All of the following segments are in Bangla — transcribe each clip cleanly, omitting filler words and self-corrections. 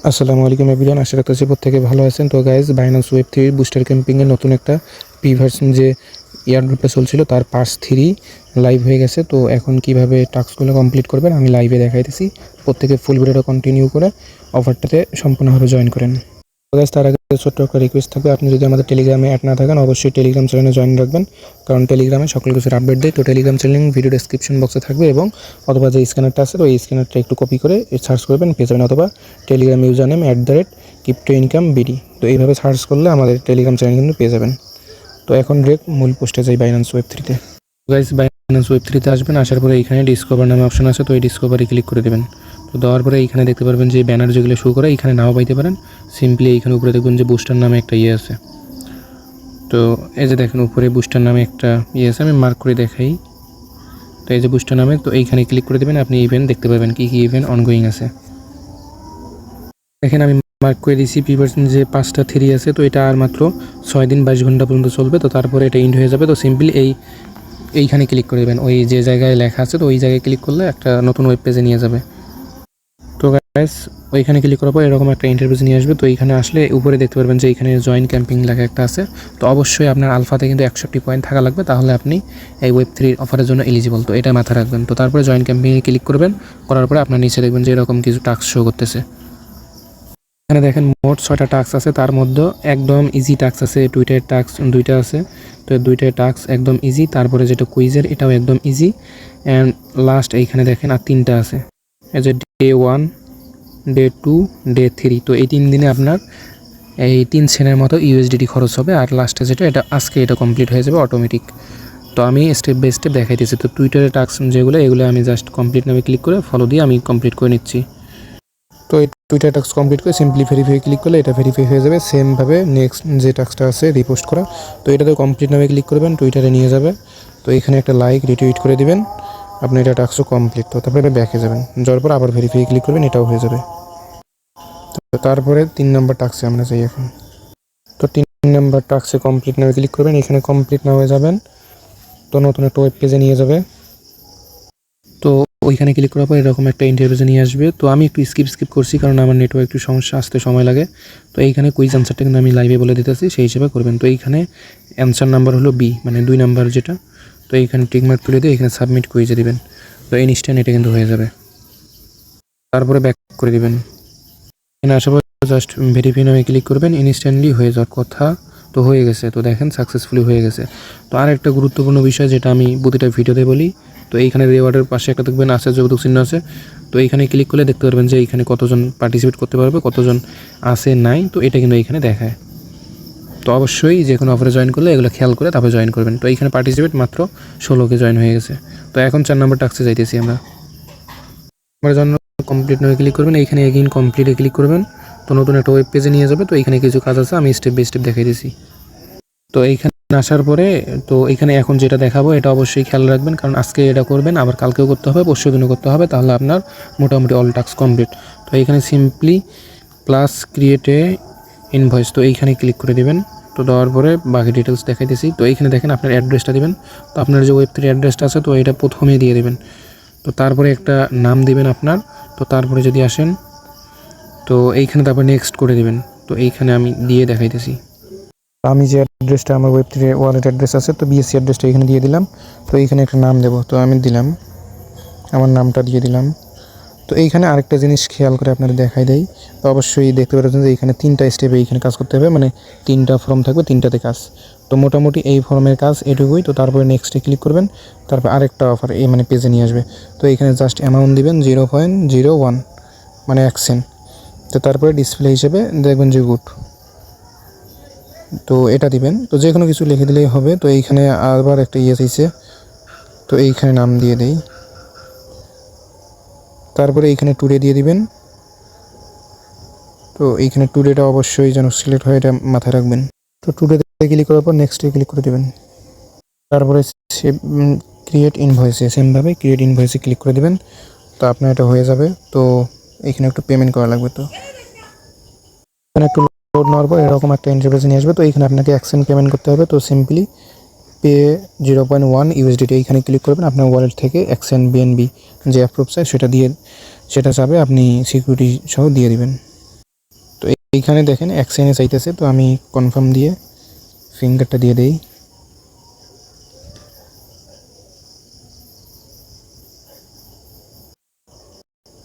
আসসালামু আলাইকুম এভরিওয়ান, আশা রাখতেছি প্রত্যেকে ভালো আছেন। তো গাইজ, বাইন্যান্স ওয়েব 3 বুস্টার ক্যাম্পিংয়ের নতুন একটা পি ভার্সন যে ইয়ারড্রপটা চলছিল তার পার্ট 3 লাইভ হয়ে গেছে। তো এখন কিভাবে টাস্কগুলো কমপ্লিট করবেন আমি লাইভে দেখাইতেছি। প্রত্যেকে ফুল ভিডিওটা কন্টিনিউ করে অফারটাতে সম্পূর্ণভাবে জয়েন করেন। তো গাইজ, তার আগে ছোট্ট একটা রিকোয়েস্ট থাকবে, আপনি যদি আমাদের টেলিগ্রামে অ্যাড না থাকেন অবশ্যই টেলিগ্রাম চ্যানেলে জয়েন রাখবেন, কারণ টেলিগ্রামে সকল কিছুর আপডেট দেয়। তো টেলিগ্রাম চ্যানেল ভিডিও ডেসক্রিপশন বক্সে থাকবে, এবং অথবা যে স্ক্যানারটা আছে তো এই স্ক্যানারটা একটু কপি করে সার্চ করবেন, পেয়ে যাবেন। অথবা টেলিগ্রাম ইউজার নেম @cryptoincome.bd, তো এইভাবে সার্চ করলে আমাদের টেলিগ্রাম চ্যানেল কিন্তু পেয়ে যাবেন। তো এখন ডিরেক্ট মূল পোস্টে যাই বাইন্যান্স ওয়েব 3-তে। গাইস, বাইন্যান্স ওয়েব 3-তে আসবেন, আসার পরে এখানে ডিসকভার নামে অপশন আছে, তো এই ডিসকভারে ক্লিক করে দেবেন। তো দেওয়ার পরে এইখানে দেখতে পারবেন যে ব্যানার যেগুলো শো করে এইখানে নাও পাইতে পারেন। সিম্পলি এইখানে উপরে দেখবেন যে বুস্টার নামে একটা ইয়ে আছে। তো এই যে দেখেন উপরে বুস্টার নামে একটা ইয়ে আছে, আমি মার্ক করে দেখাই। তো এই যে বুস্টার নামে, তো এইখানে ক্লিক করে দেবেন, আপনি ইভেন্ট দেখতে পাবেন কী কী ইভেন্ট অনগোয়িং আছে। দেখেন আমি মার্ক করে দিয়েছি পি% যে 5টা 3 আছে, তো এটা আর মাত্র 6 দিন 22 ঘন্টা পর্যন্ত চলবে। তো তারপরে এটা ইন্ড হয়ে যাবে। তো সিম্পলি এইখানে ক্লিক করে দেবেন, ওই যে জায়গায় লেখা আছে, তো ওই জায়গায় ক্লিক করলে একটা নতুন ওয়েব পেজে নিয়ে যাবে। তো গাইস, ওইখানে ক্লিক করার পর এরকম একটা ইন্টারফেস নিয়ে আসবে। তো এইখানে আসলে উপরে দেখতে পারবেন যে এখানে জয়েন ক্যাম্পিং লেখা একটা আছে। তো অবশ্যই আপনার আলফাতে কিন্তু 100টি পয়েন্ট থাকা লাগবে, তাহলে আপনি এই ওয়েব 3 অফারের জন্য এলিজিবল। তো এটা মাথায় রাখবেন। তো তারপরে জয়েন ক্যাম্পিংয়ে ক্লিক করবেন, করার পরে আপনার নিচে দেখবেন যে এরকম কিছু টাস্ক শো করতেছে। এখানে দেখেন মোট 6টা টাস্ক আছে, তার মধ্যে একদম ইজি টাস্ক আছে, টুইটার টাস্ক 2টা আছে। তো 2টা টাস্ক একদম ইজি, তারপরে যেটা কুইজের এটাও একদম ইজি, অ্যান্ড লাস্ট এইখানে দেখেন আর 3টা আছে, এই যে ডে 1, ডে 2, ডে 3। তো এই 3 দিনে আপনার এই 3 সেন্টের মতো ইউএসডিটি খরচ হবে, আর লাস্টে যেটা এটা আজকে এটা কমপ্লিট হয়ে যাবে অটোমেটিক। তো আমি স্টেপ বাই স্টেপ দেখাইতেছি। তো টুইটারের টাস্ক এগুলো আমি জাস্ট কমপ্লিট নামে ক্লিক করে ফলো দিয়ে আমি কমপ্লিট করে নিচ্ছি। তো এই 2টা টাস্ক কমপ্লিট করে সিম্পলি ভেরিফাই ক্লিক করলে এটা ভেরিফাই হয়ে যাবে। সেমভাবে নেক্সট যে টাস্কটা আছে রিপোস্ট করা, তো এটাতে কমপ্লিট নামে ক্লিক করবেন, টুইটারে নিয়ে যাবে। তো এখানে একটা লাইক রিটুইট করে দিবেন, আপনি এটা টাস্কও কমপ্লিট। তো তারপরে এটা ব্যাকে যাবেন, যাওয়ার পর আবার ভেরিফাই ক্লিক করবেন, এটাও হয়ে যাবে। তো তারপরে 3 নম্বর টাস্কে আমরা যাই এখন। তো 3 নম্বর টাস্কে কমপ্লিট নামে ক্লিক করবেন, এখানে কমপ্লিট নামে যাবেন। তো নতুন একটা ওয়েব পেজে নিয়ে যাবে। তো ওইখানে ক্লিক করার পর এরকম একটা ইন্টারভিউ নিয়ে আসবে। তো আমি একটু স্কিপ করছি, কারণ আমার নেটওয়ার্ক একটু সমস্যা, আসতে সময় লাগে। তো এইখানে কুইজ অ্যান্সারটা কিন্তু আমি লাইভে বলে দিতেছি, সেই হিসেবে করবেন। তো এইখানে অ্যান্সার নাম্বার হলো বি, মানে 2 নাম্বার যেটা। তো এইখানে টিকমার্ক তুলে দিয়ে এখানে সাবমিট কুইজে দিবেন। তো ইনস্ট্যান্ট এটা কিন্তু হয়ে যাবে। তারপরে ব্যাক করে দিবেন। এখানে আসার পর জাস্ট ভেরিফাই নামে ক্লিক করবেন, ইনস্ট্যান্টলি হয়ে যাওয়ার কথা। তো হয়ে গেছে, তো দেখেন সাকসেসফুলি হয়ে গেছে। তো আর একটা গুরুত্বপূর্ণ বিষয় যেটা আমি প্রতিটা ভিডিওতে বলি, তো এইখানে রিওয়ার্ডের পাশে একটা দেখবেন আছে, যৌতুক চিহ্ন আছে। তো এইখানে ক্লিক করলে দেখতে পারবেন যে এইখানে কতজন পার্টিসিপেট করতে পারবে, কতজন আছে নাই। তো এটা কিন্তু এইখানে দেখায়। তো অবশ্যই যে কোনো অফারে জয়েন করলে এগুলো খেয়াল করে তারপরে জয়েন করবেন। তো এইখানে পার্টিসিপেট মাত্র 16কে জয়েন হয়ে গেছে। তো এখন 4 নম্বর টাস্কে যাইতেছি আমরা। আমার জন্য কমপ্লিট নামে ক্লিক করবেন, এইখানে এগেইন কমপ্লিটে ক্লিক করবেন। তো নতুন একটা ওয়েব পেজে নিয়ে যাবে। তো এইখানে কিছু কাজ আছে, আমি স্টেপ বাই স্টেপ দেখাই দিয়েছি। তো এইখানে আসার পরে তো এইখানে এখন যেটা দেখাবো এটা অবশ্যই খেয়াল রাখবেন, কারণ আজকে এটা করবেন, আবার কালকেও করতে হবে, পরশু দিনও করতে হবে, তাহলে আপনার মোটামুটি অল টাস্ক কমপ্লিট। তো এইখানে সিম্পলি প্লাস ক্রিয়েটে ইনভয়েস, তো এইখানে ক্লিক করে দিবেন। তো দেওয়ার পরে বাকি ডিটেলস দেখাইতেছি। তো এইখানে দেখেন আপনার অ্যাড্রেসটা দিবেন। তো আপনার যে ওয়েব 3 অ্যাড্রেসটা আছে, তো এটা প্রথমে দিয়ে দেবেন। তো তারপরে একটা নাম দিবেন আপনার। তো তারপরে যদি আসেন, তো এইখানে তারপর নেক্সট করে দিবেন। তো এইখানে আমি দিয়ে দেখাইতেছি। আমি যে অ্যাড্রেসটা আমার ওয়েব 3 ওয়ালেট অ্যাড্রেস আছে, তো বিএসসি অ্যাড্রেসটা এখানে দিয়ে দিলাম। তো এইখানে একটা নাম দেবো, তো আমি দিলাম, আমার নামটা দিয়ে দিলাম। তো এইখানে আরেকটা জিনিস খেয়াল করে আপনাদের দেখাই দেয়। তো অবশ্যই দেখতে পাচ্ছেন যে এইখানে 3টা স্টেপে এইখানে কাজ করতে হবে, মানে 3টা ফর্ম থাকবে, 3টাতে কাজ। তো মোটামুটি এই ফর্মের কাজ এটুকুই। তো তারপরে নেক্সটে ক্লিক করবেন, তারপর আরেকটা অফার এই মানে পেজে নিয়ে আসবে। তো এইখানে জাস্ট অ্যামাউন্ট দিবেন 0.01, মানে 1 সেন্ট। তো তারপরে ডিসপ্লে হিসেবে দেখবেন যে গুড, তো এটা দিবেন। তো যে কোনো কিছু লিখে দিলেই হবে। তো এইখানে আবার একটা ইয়ে চাইছে, তো এইখানে নাম দিয়ে দেই। তারপরে এইখানে টুডে দিয়ে দিবেন। তো এইখানে টুডেটা অবশ্যই যেন সিলেক্ট হয়, এটা মাথায় রাখবেন। তো টুডেতে ক্লিক করার পর নেক্সটে ক্লিক করে দেবেন। তারপরে ক্রিয়েট ইনভয়েসে সেমভাবে ক্রিয়েট ইনভয়েসে ক্লিক করে দেবেন। তো আপনার এটা হয়ে যাবে। তো এখানে একটু পেমেন্ট করা লাগবে। তো এখানে একটু লোড নেওয়ার পর এরকম একটা ইন্টারফেস নিয়ে আসবে। তো এখানে আপনাকে অ্যাকশন পেমেন্ট করতে হবে। তো সিম্পলি পে 0.1 ইউএসডিটি এইখানে ক্লিক করবেন। আপনার ওয়ালেট থেকে অ্যাকশন বিএনবি যে অ্যাপ্রুভ চাই সেটা যাবে, আপনি সিকিউরিটি সহ দিয়ে দিবেন। তো এইখানে দেখেন এক্সচেঞ্জে চাইতেছে, তো আমি কনফার্ম দিয়ে ফিঙ্গারটা দিয়ে দেই।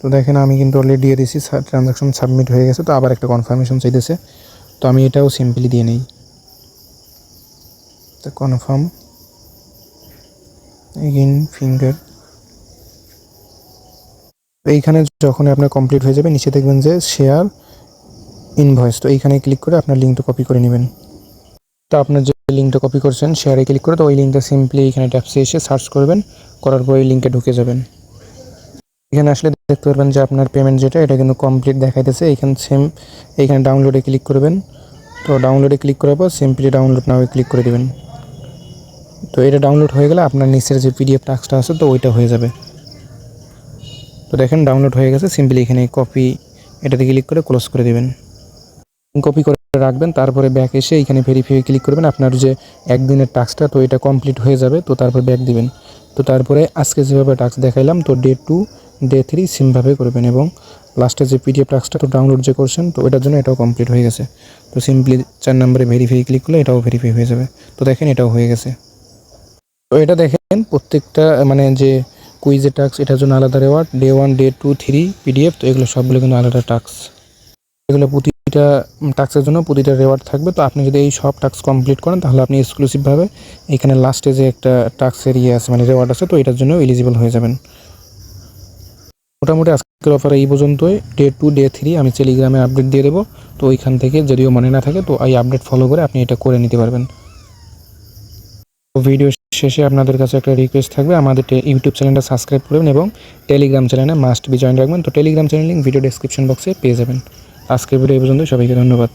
তো দেখেন আমি কিন্তু অলরেডি দিয়ে দিয়েছি, ট্রানজাকশন সাবমিট হয়ে গেছে। তো আবার একটা কনফার্মেশন চাইতেছে, তো আমি এটাও সিম্পলি দিয়ে নিই। তো কনফার্ম এগেইন ফিঙ্গার। এইখানে যখন আপনার কমপ্লিট হয়ে যাবে নিচে দেখবেন যে শেয়ার ইনভয়েস, তো এইখানে ক্লিক করে আপনার লিঙ্কটা কপি করে নেবেন। তো আপনার যে লিঙ্কটা কপি করছেন শেয়ারে ক্লিক করে, তো ওই লিঙ্কটা সিম্পলি এখানে ট্যাপসে এসে সার্চ করবেন, করার পর এই লিঙ্কে ঢুকে যাবেন। এখানে আসলে দেখতে পারবেন যে আপনার পেমেন্ট যেটা এটা কিন্তু কমপ্লিট দেখাইতেছে। এইখানে ডাউনলোডে ক্লিক করবেন। তো ডাউনলোডে ক্লিক করার পর সিম্পলি ডাউনলোড নাও ক্লিক করে দেবেন। তো এটা ডাউনলোড হয়ে গেলে আপনার নিচের যে পিডিএফ টাস্কটা আছে তো ওইটা হয়ে যাবে। তো দেখেন ডাউনলোড হয়ে গেছে, সিম্পলি এখানে কপি এটাতে ক্লিক করে ক্লোজ করে দেবেন, কপি করে রাখবেন। তারপরে ব্যাক এসে এখানে ভেরিফাই ক্লিক করবেন, আপনার যে একদিনের টাস্কটা তো এটা কমপ্লিট হয়ে যাবে। তো তারপর ব্যাক দিবেন। তো তারপরে আজকে যেভাবে টাস্ক দেখাইলাম তো ডে 2 ডে 3 সেমভাবে করবেন, এবং লাস্টে যে পিডিএফ টাস্কটা তো ডাউনলোড যে করছেন তো এটার জন্য এটাও কমপ্লিট হয়ে গেছে। তো সিম্পলি 4 নম্বরে ভেরিফাই ক্লিক করলে এটাও ভেরিফাই হয়ে যাবে। তো দেখেন এটাও হয়ে গেছে। তো এটা দেখেন প্রত্যেকটা মানে যে কুইজের টাস্ক এটার জন্য আলাদা রেওয়ার্ড, ডে 1 ডে 2 3 পিডিএফ, তো এগুলো সবগুলো কিন্তু আলাদা টাস্ক। এগুলো প্রতিটা টাস্কের জন্য প্রতিটা রেওয়ার্ড থাকবে। তো আপনি যদি এই সব টাস্ক কমপ্লিট করেন তাহলে আপনি এক্সক্লুসিভভাবে এখানে লাস্টে যে একটা টাস্কের আছে মানে রেওয়ার্ড আছে তো এটার জন্য এলিজিবল হয়ে যাবেন। মোটামুটি আজকের অফার এই পর্যন্তই। ডে 2 ডে 3 আমি টেলিগ্রামে আপডেট দিয়ে দেবো। তো ওইখান থেকে যদিও মনে না থাকে তো এই আপডেট ফলো করে আপনি এটা করে নিতে পারবেন। তো ভিডিও শেষে আপনাদের কাছে একটা রিকোয়েস্ট থাকবে, আমাদের ইউটিউব চ্যানেলটা সাবস্ক্রাইব করবেন এবং টেলিগ্রাম চ্যানেলে মাস্ট বি জয়েন রাখবেন। তো Telegram channel link video description বক্সে পেয়ে যাবেন। আজকের ভিডিও এই পর্যন্ত, সবাইকে ধন্যবাদ।